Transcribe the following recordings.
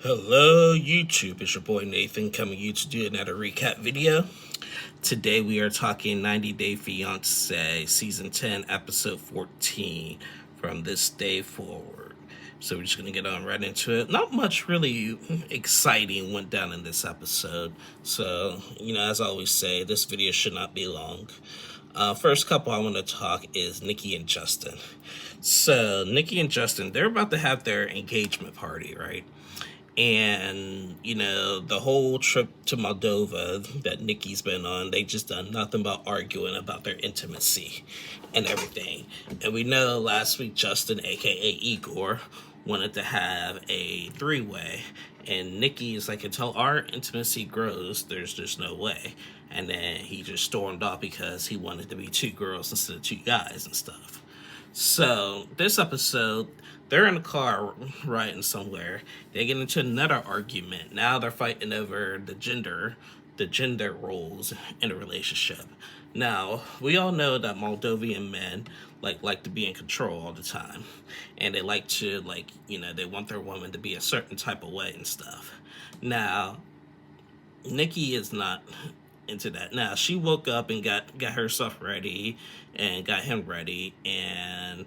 Hello YouTube, it's your boy Nathan coming to you to do another recap video. Today we are talking 90 Day Fiancé Season 10 Episode 14 from this day forward. So we're just going to get on right into it. Not much really exciting went down in this episode. So, as I always say, this video should not be long. First couple I want to talk is Nikki and Justin. So Nikki and Justin, they're about to have their engagement party, right? And, the whole trip to Moldova that Nikki's been on, they just done nothing but arguing about their intimacy and everything. And we know last week Justin, aka Igor, wanted to have a three-way. And Nikki is like, until our intimacy grows, there's just no way. And then he just stormed off because he wanted to be two girls instead of two guys and stuff. So this episode, they're in a car riding somewhere. They get into another argument. Now they're fighting over the gender roles in a relationship. Now, we all know that Moldovan men like to be in control all the time. And they like to, they want their woman to be a certain type of way and stuff. Now, Nikki is not into that. Now, she woke up and got herself ready and got him ready, and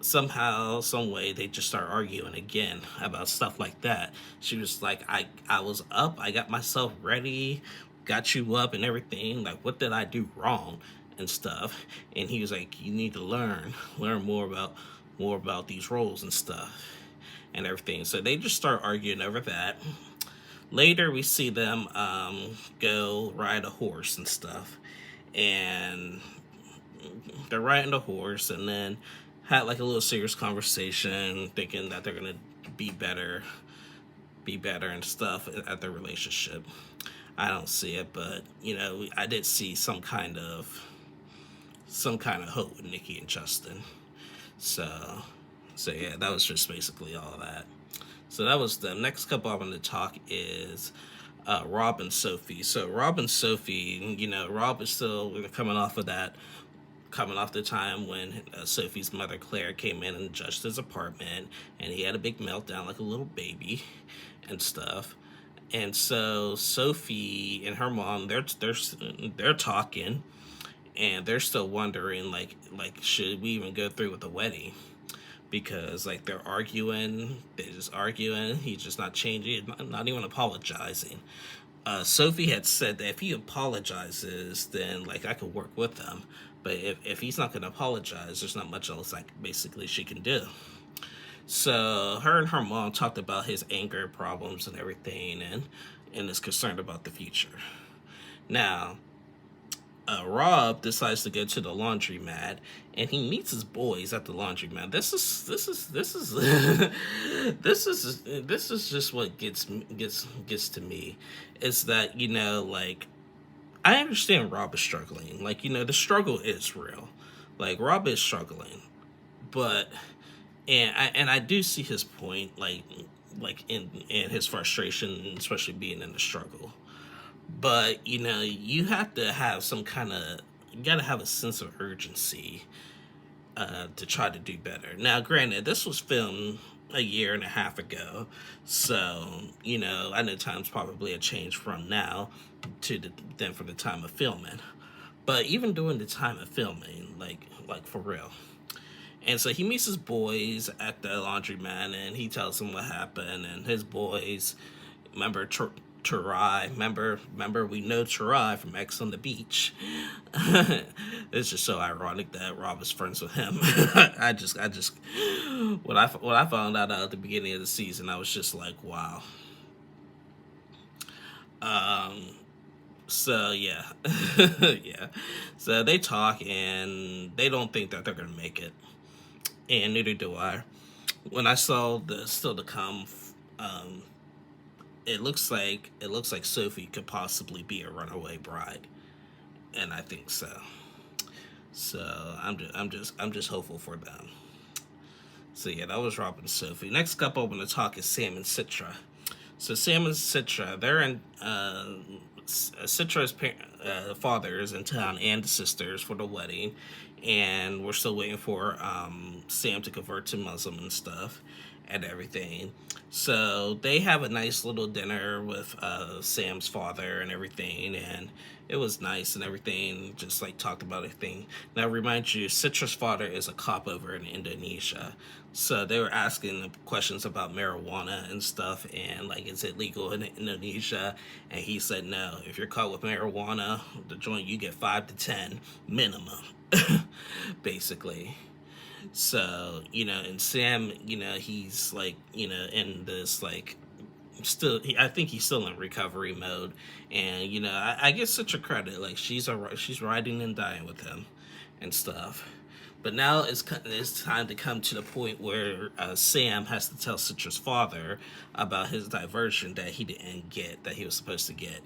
somehow, some way, they just start arguing again about stuff like that. She was like, I was up, I got myself ready, got you up and everything. Like, what did I do wrong and stuff? And he was like, you need to learn more about these roles and stuff and everything. So they just start arguing over that. Later, we see them go ride a horse and stuff, and they're riding the horse, and then had like a little serious conversation, thinking that they're gonna be better and stuff at their relationship. I don't see it, but I did see some kind of hope with Nikki and Justin. So yeah, that was just basically all that. So that was the next couple I want to talk is Rob and Sophie. So Rob and Sophie, Rob is still coming off the time when Sophie's mother Claire came in and judged his apartment, and he had a big meltdown like a little baby and stuff. And so Sophie and her mom, they're talking, and they're still wondering like should we even go through with the wedding? Because they're just arguing. He's just not changing, not even apologizing. Sophie had said that if he apologizes, then I could work with him. But if he's not going to apologize, there's not much else basically she can do. So her and her mom talked about his anger problems and everything, and is concerned about the future. Now, Rob decides to go to the laundromat, and he meets his boys at the laundromat. This is this is just what gets to me, is that I understand Rob is struggling. The struggle is real. Rob is struggling, but I do see his point, in his frustration, especially being in the struggle. But, you have to have you gotta have a sense of urgency to try to do better. Now, granted, this was filmed a year and a half ago, so, I know time's probably a change from now to from the time of filming. But even during the time of filming, like for real. And so he meets his boys at the laundromat, and he tells them what happened, and his boys, remember Tarai, remember we know Tarai from X on the Beach. It's just so ironic that Rob is friends with him. I just when I found out at the beginning of the season, I was just like, wow. So yeah. Yeah. So they talk, and they don't think that they're gonna make it, and neither do I. When I saw the still to come, it looks like Sophie could possibly be a runaway bride, and I think so. So I'm just hopeful for them. So yeah, that was Rob and Sophie. Next couple I'm going to talk is Sam and Citra. So Sam and Citra, they're in Citra's father is in town, and the sisters, for the wedding, and we're still waiting for Sam to convert to Muslim and stuff and everything. So they have a nice little dinner with Sam's father and everything, and it was nice and everything. Just like talked about everything. Now, remind you, Citra's father is a cop over in Indonesia, so they were asking questions about marijuana and stuff, and like, is it legal in Indonesia? And he said no. If you're caught with marijuana, the joint, you get 5 to 10 minimum, basically. So, and Sam, he's like, in this like still, I think he's still in recovery mode, and I give such a credit. Like she's riding and dying with him, and stuff. But now it's time to come to the point where Sam has to tell Citra's father about his diversion that he didn't get, that he was supposed to get.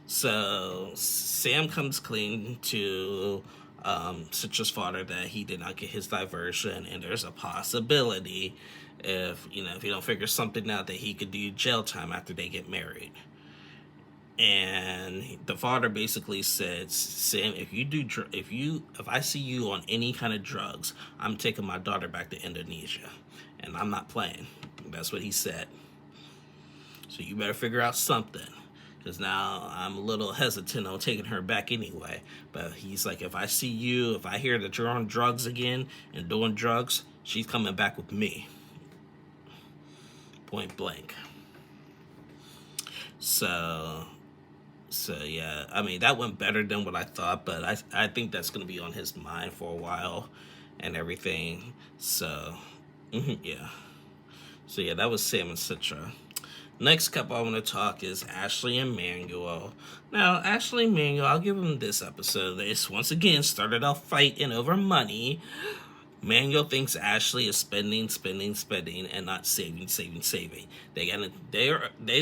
So Sam comes clean to Citra's father that he did not get his diversion, and there's a possibility if he don't figure something out that he could do jail time after they get married. And the father basically said, Sam, if I see you on any kind of drugs, I'm taking my daughter back to Indonesia, and I'm not playing. That's what he said. So you better figure out something. Because now I'm a little hesitant on taking her back anyway. But he's like, if I hear that you're on drugs again and doing drugs, she's coming back with me. Point blank. So yeah, I mean, that went better than what I thought, but I think that's going to be on his mind for a while and everything. So, yeah. So yeah, that was Sam and Citra. Next couple I want to talk is Ashley and Manuel. Now, Ashley and Manuel, I'll give them this episode. They once again started off fighting over money. Manuel thinks Ashley is spending, and not saving. They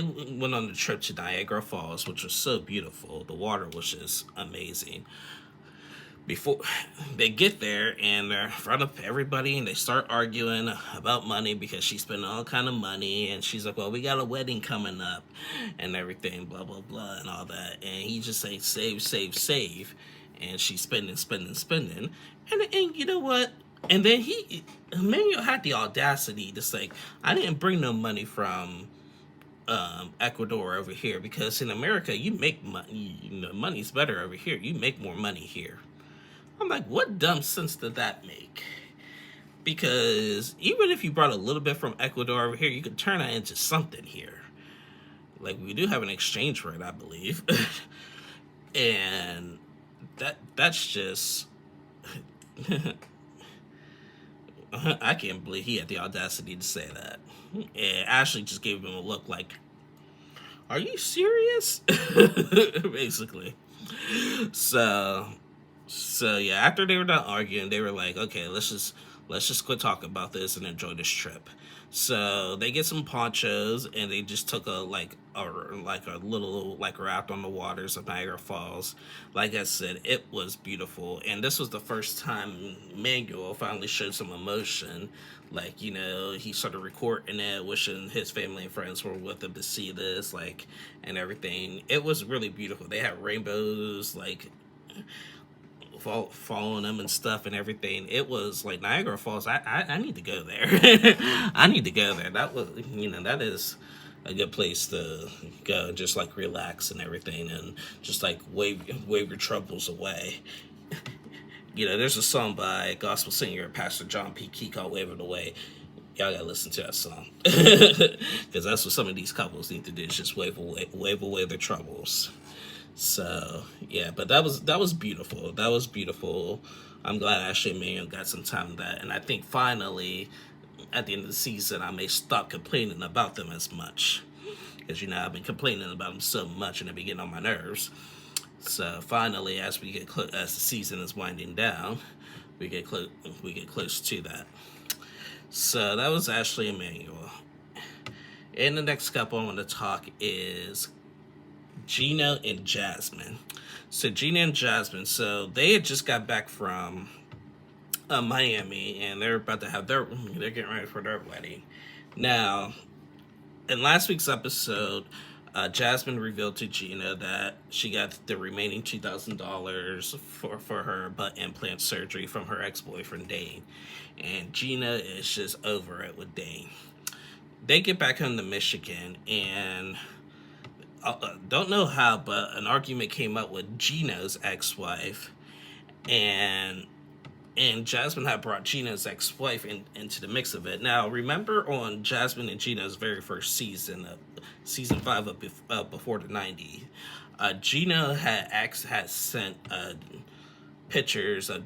went on the trip to Niagara Falls, which was so beautiful. The water was just amazing. Before they get there and they're in front of everybody and they start arguing about money because she's spending all kind of money, and she's like, well, we got a wedding coming up and everything, blah blah blah and all that, and he just saying save, and she's spending, and you know what, and then Manuel had the audacity to say, I didn't bring no money from Ecuador over here, because in America you make money, money's better over here, you make more money here. I'm like, what dumb sense did that make? Because even if you brought a little bit from Ecuador over here, you could turn that into something here. Like, we do have an exchange rate, I believe. And that's just... I can't believe he had the audacity to say that. And Ashley just gave him a look like, are you serious? Basically. So yeah, after they were done arguing, they were like, okay, let's just quit talking about this and enjoy this trip. So they get some ponchos and they just took a little raft on the waters of Niagara Falls. Like I said, it was beautiful, and this was the first time Manuel finally showed some emotion. Like, he started recording it, wishing his family and friends were with him to see this, like, and everything. It was really beautiful. They had rainbows, like, following them and stuff and everything. It was like Niagara Falls. I need to go there. I need to go there. That was, that is a good place to go and just like relax and everything, and just like wave your troubles away. There's a song by gospel singer Pastor John P. Key called "Wave It Away." Y'all gotta listen to that song, because that's what some of these couples need to do, is just wave away their troubles. So yeah, but that was beautiful. That was beautiful. I'm glad Ashley and Manuel got some time of that, and I think finally, at the end of the season, I may stop complaining about them as much, because I've been complaining about them so much, and they've been getting on my nerves. So finally, as the season is winding down, we get close to that. So that was Ashley and Manuel. And the next couple I want to talk is Gina and Jasmine. So Gina and Jasmine, so they had just got back from Miami, and they're about to have they're getting ready for their wedding. Now, in last week's episode, Jasmine revealed to Gina that she got the remaining $2,000 for her butt implant surgery from her ex-boyfriend Dane, and Gina is just over it with Dane. they get back home to Michigan, and don't know how, but an argument came up with Gino's ex-wife, and Jasmine had brought Gino's ex-wife into the mix of it. Now, remember on Jasmine and Gino's very first season, season 5 of Before the 90s, Gino had sent pictures of,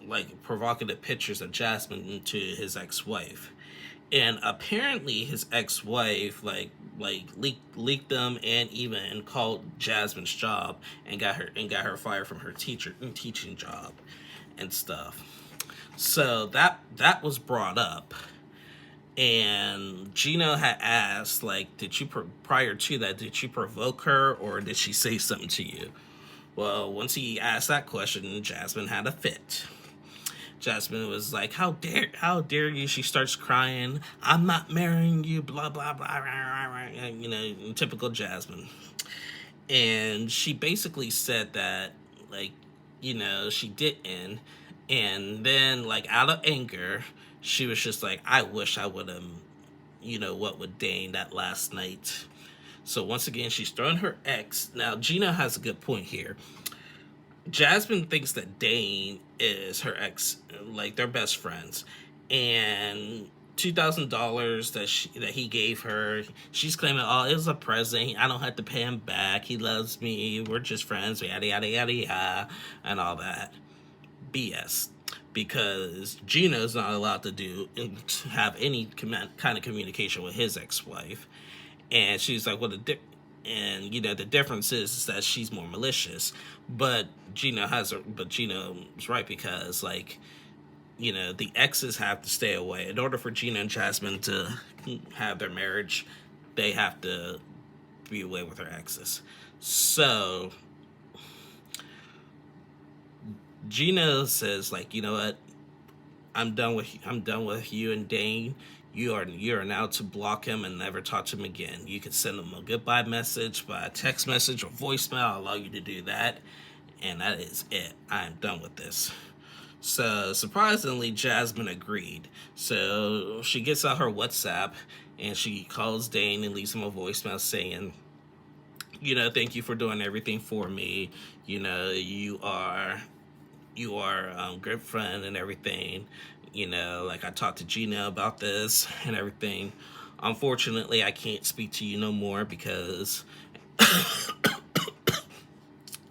like, provocative pictures of Jasmine to his ex-wife, and apparently his ex-wife leaked them and even called Jasmine's job and got her fired from her teaching job and stuff. So that was brought up, and Gino had asked, like, prior to that, did you provoke her or did she say something to you? Well, once he asked that question, Jasmine had a fit. Jasmine was like, how dare you? She starts crying. I'm not marrying you, blah, blah, blah, blah, blah, blah. You know, typical Jasmine. And she basically said that, like, you know, she didn't. And then, like, out of anger, she was just like, I wish I would have, you know, what with Dane that last night. So once again, she's throwing her ex. Now, Gina has a good point here. Jasmine thinks that Dane is her ex, like they're best friends, and $2,000 that he gave her, she's claiming, oh, it was a present. I don't have to pay him back. He loves me. We're just friends. Yada yada yada yada, and all that BS. Because Gino's not allowed to have any kind of communication with his ex-wife, and she's like, well, and you know the difference is that she's more malicious, but Gino's right, because, like, you know, the exes have to stay away. In order for Gina and Jasmine to have their marriage, they have to be away with their exes. So Gina says, like, you know what, I'm done with you and Dane. You are now to block him and never talk to him again. You can send him a goodbye message by text message or voicemail. I'll allow you to do that. And that is it. I'm done with this. So surprisingly, Jasmine agreed. So she gets out her WhatsApp and she calls Dane and leaves him a voicemail saying, you know, thank you for doing everything for me. You know, you are a good friend and everything. You know, like, I talked to Gina about this and everything. Unfortunately, I can't speak to you no more because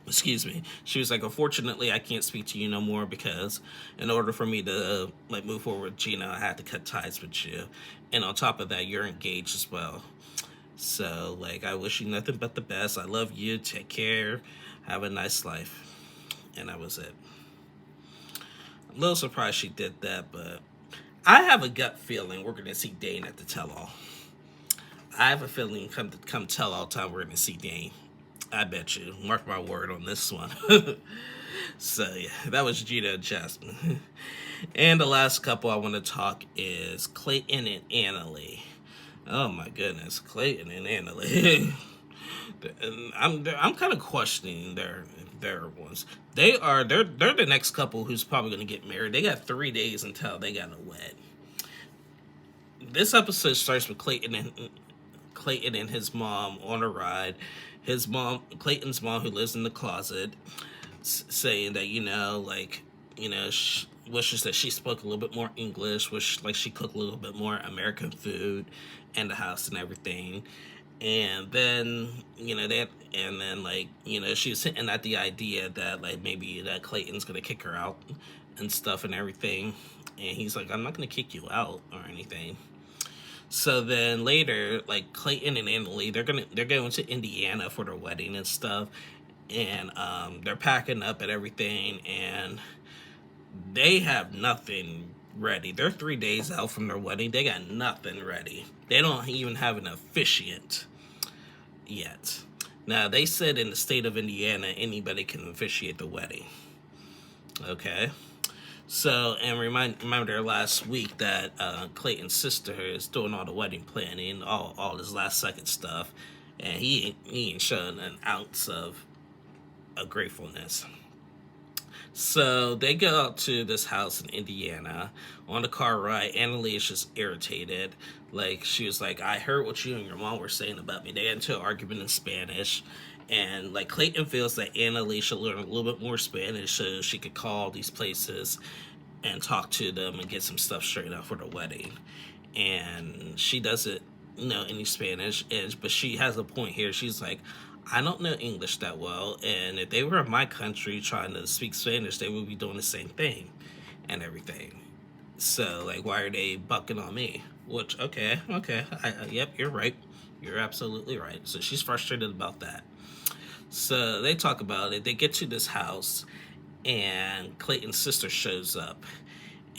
excuse me. She was like, unfortunately, I can't speak to you no more because in order for me to like move forward with Gina, I had to cut ties with you. And on top of that, you're engaged as well. So, like, I wish you nothing but the best. I love you. Take care. Have a nice life. And that was it. A little surprised she did that, but I have a gut feeling we're going to see Dane at the tell-all. I have a feeling come tell-all time we're going to see Dane. I bet you. Mark my word on this one. So, yeah, that was Gina and Jasmine. And the last couple I want to talk is Clayton and Annalie. Oh, my goodness. Clayton and Annalie. I'm kind of questioning their ones. They're the next couple who's probably going to get married. They got 3 days until they got a wed. This episode starts with Clayton and his mom on a ride. Clayton's mom, who lives in the closet, saying that, you know, like, you know, wishes that she spoke a little bit more English, like she cooked a little bit more American food in the house and everything. And then, you know, like, you know, she was hinting at the idea that, like, maybe that Clayton's going to kick her out and stuff and everything. And he's like, I'm not going to kick you out or anything. So then later, like, Clayton and Annalie, they're going to Indiana for their wedding and stuff. And they're packing up and everything. And they have nothing ready. They're 3 days out from their wedding. They got nothing ready. They don't even have an officiant yet. Now, they said in the state of Indiana, anybody can officiate the wedding. Okay? So, and remember last week that Clayton's sister is doing all the wedding planning, all this last second stuff, and he ain't showing an ounce of gratefulness. So they go out to this house in Indiana. On the car ride, Annalie is just irritated. Like, she was like, I heard what you and your mom were saying about me. They got into an argument in Spanish. And, like, Clayton feels that Annalie should learn a little bit more Spanish so she could call these places and talk to them and get some stuff straightened out for the wedding. And she doesn't know any Spanish, but she has a point here. She's like, I don't know English that well, and if they were in my country trying to speak Spanish, they would be doing the same thing and everything. So, like, why are they bucking on me? Which, okay, yep, you're right. You're absolutely right. So she's frustrated about that. So they talk about it. They get to this house, and Clayton's sister shows up.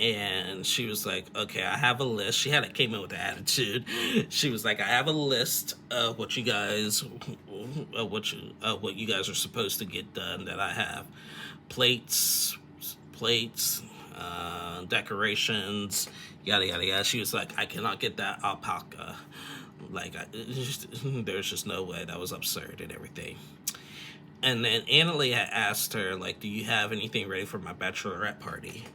And she was like, okay, I have a list. She came in with an attitude. She was like, I have a list of what you guys are supposed to get done that I have. Plates, decorations, yada yada yada. She was like, I cannot get that alpaca. Like, there's just no way. That was absurd and everything. And then Annalie had asked her, like, do you have anything ready for my bachelorette party?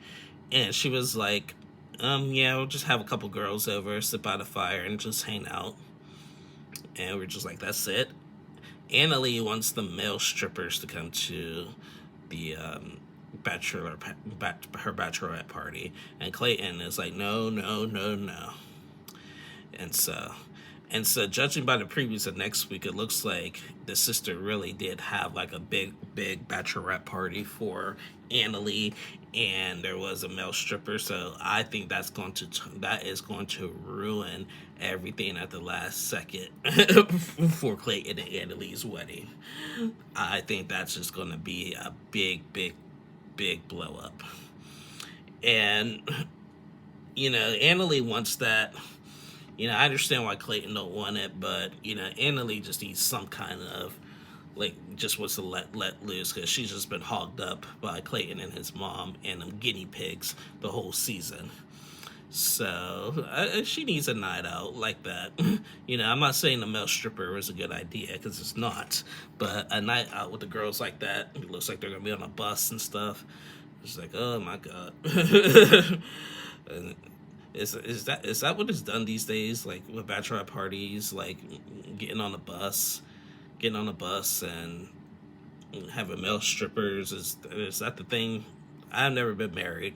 And she was like, yeah, we'll just have a couple girls over, sit by the fire, and just hang out. And we're just like, that's it? Annalie wants the male strippers to come to the her bachelorette party. And Clayton is like, no. And so judging by the previews of next week, it looks like the sister really did have like a big bachelorette party for Annalie, and there was a male stripper. So I think that is going to ruin everything at the last second for Clayton and Annalie's wedding. I think that's just going to be a big blow up. And Annalie wants that. I understand why Clayton don't want it, but, Annalie just needs some kind of, like, just wants to let loose, because she's just been hogged up by Clayton and his mom and them guinea pigs the whole season. So, she needs a night out like that. I'm not saying the male stripper is a good idea, because it's not, but a night out with the girls like that, it looks like they're going to be on a bus and stuff. It's like, oh my God. Is that what is done these days? Like with bachelorette parties, like getting on a bus and having male strippers. Is that the thing? I've never been married.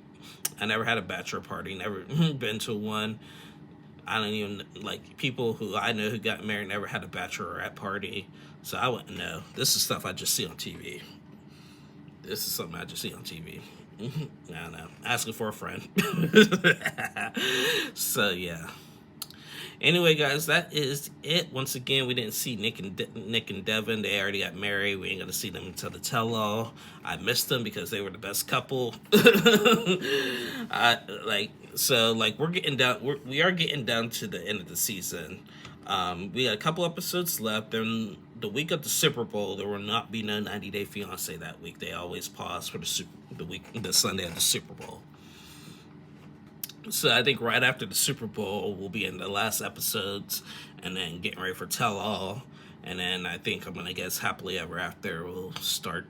I never had a bachelor party. Never been to one. I don't even like people who I know who got married never had a bachelorette party. So I wouldn't know. This is stuff I just see on TV. This is something I just see on TV. I don't know. Asking for a friend. So, yeah. Anyway, guys, that is it. Once again, we didn't see Nick and Devin. They already got married. We ain't going to see them until the tell-all. I missed them because they were the best couple. We are getting down to the end of the season. We got a couple episodes left. Then the week of the Super Bowl, there will not be no 90 Day Fiancé that week. They always pause for the Sunday of the Super Bowl. So I think right after the Super Bowl, we'll be in the last episodes, and then getting ready for Tell All. And then I think I'm gonna guess Happily Ever After will start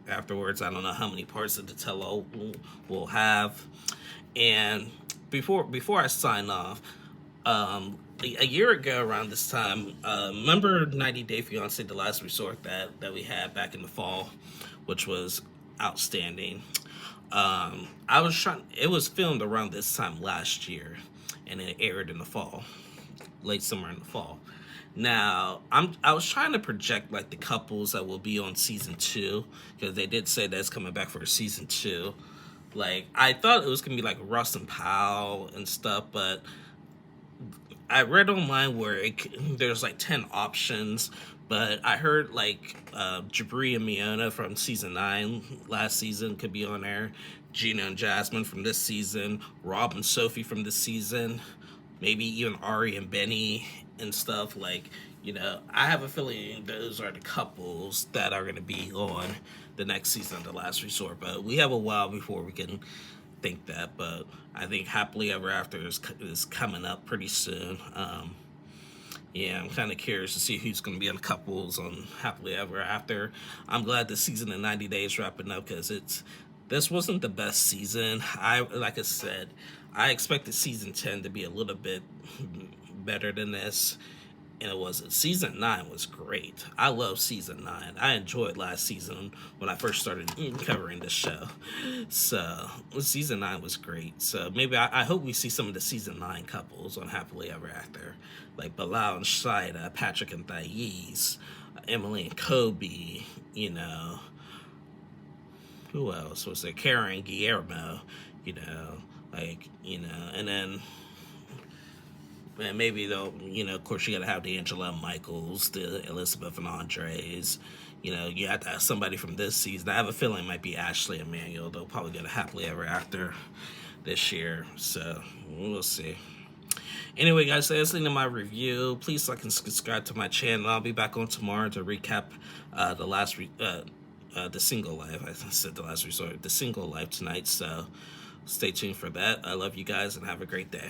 afterwards. I don't know how many parts of the Tell All we'll have. And before I sign off, a year ago around this time, remember 90 Day Fiancé, The Last Resort that we had back in the fall, which was outstanding. It was filmed around this time last year, and it aired in the fall, late summer in the fall. Now, I was trying to project like the couples that will be on season 2, because they did say that's coming back for season 2. Like, I thought it was gonna be like Russ and Powell and stuff, but I read online where there's like 10 options, but I heard like Jabri and Miona from season 9 last season could be on there, Gina and Jasmine from this season, Rob and Sophie from this season, maybe even Ari and Benny and stuff. Like, I have a feeling those are the couples that are going to be on the next season of The Last Resort, but we have a while before we can think that. But I think Happily Ever After is coming up pretty soon. Yeah, I'm kind of curious to see who's going to be on the couples on Happily Ever After. I'm glad the season of 90 Days wrapping up, because This wasn't the best season. Like I said, I expected season 10 to be a little bit better than this, and it wasn't. Season 9 was great. I love season 9. I enjoyed last season when I first started covering the show. So season 9 was great. So maybe I hope we see some of the season 9 couples on Happily Ever After, like Bilal and Shida, Patrick and Thais, Emily and Kobe. Who else was there? Karen and Guillermo. And then. And maybe they'll, of course, you got to have the Angela Michaels, the Elizabeth and Andres. You have to have somebody from this season. I have a feeling it might be Ashley and Manuel. They'll probably get a Happily Ever After this year. So we'll see. Anyway, guys, that's the end of my review. Please like and subscribe to my channel. I'll be back on tomorrow to recap the single life. I said the last resort, the single life tonight. So stay tuned for that. I love you guys and have a great day.